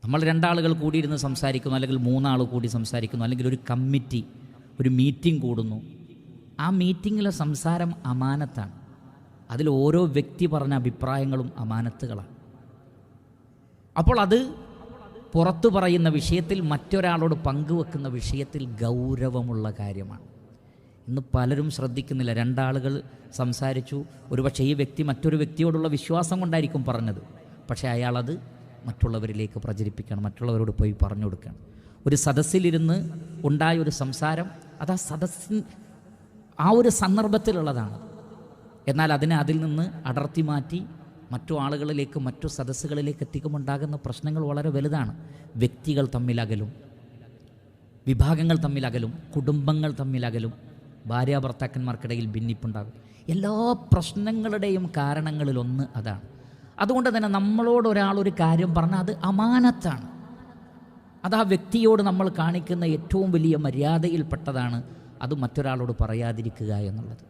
നമ്മൾ രണ്ടാളുകൾ കൂടിയിരുന്ന് സംസാരിക്കുന്നു, അല്ലെങ്കിൽ മൂന്നാൾ കൂടി സംസാരിക്കുന്നു, അല്ലെങ്കിൽ ഒരു കമ്മിറ്റി ഒരു മീറ്റിംഗ് കൂടുന്നു. ആ മീറ്റിങ്ങിലെ സംസാരം അമാനത്താണ്. അതിൽ ഓരോ വ്യക്തി പറഞ്ഞ അഭിപ്രായങ്ങളും അമാനത്തുകളാണ്. അപ്പോൾ അത് പുറത്തു പറയുന്ന വിഷയത്തിൽ, മറ്റൊരാളോട് പങ്കുവെക്കുന്ന വിഷയത്തിൽ ഗൗരവമുള്ള കാര്യമാണ്. ഇന്ന് പലരും ശ്രദ്ധിക്കുന്നില്ല. രണ്ടാളുകൾ സംസാരിച്ചു, ഒരുപക്ഷെ ഈ വ്യക്തി മറ്റൊരു വ്യക്തിയോടുള്ള വിശ്വാസം കൊണ്ടായിരിക്കും പറഞ്ഞത്, പക്ഷേ അയാളത് മറ്റുള്ളവരിലേക്ക് പ്രചരിപ്പിക്കണം, മറ്റുള്ളവരോട് പോയി പറഞ്ഞു കൊടുക്കണം. ഒരു സദസ്സിലിരുന്ന് ഉണ്ടായ ഒരു സംസാരം അത് ആ ഒരു സന്ദർഭത്തിലുള്ളതാണ്. എന്നാൽ അതിനെ അതിൽ നിന്ന് അടർത്തി മാറ്റി മറ്റു ആളുകളിലേക്ക്, മറ്റു സദസ്സുകളിലേക്ക് എത്തിക്കുമ്പോൾ ഉണ്ടാകുന്ന പ്രശ്നങ്ങൾ വളരെ വലുതാണ്. വ്യക്തികൾ തമ്മിലകലും, വിഭാഗങ്ങൾ തമ്മിലകലും, കുടുംബങ്ങൾ തമ്മിലകലും, ഭാര്യാഭർത്താക്കന്മാർക്കിടയിൽ ഭിന്നിപ്പുണ്ടാകും. എല്ലാ പ്രശ്നങ്ങളുടെയും കാരണങ്ങളിലൊന്ന് അതാണ്. അതുകൊണ്ട് തന്നെ നമ്മളോട് ഒരാളൊരു കാര്യം പറഞ്ഞാൽ അത് അമാനത്താണ്. അത് ആ വ്യക്തിയോട് നമ്മൾ കാണിക്കുന്ന ഏറ്റവും വലിയ മര്യാദയിൽപ്പെട്ടതാണ്. അത് മറ്റൊരാളോട് പറയാതിരിക്കുക എന്നുള്ളത്.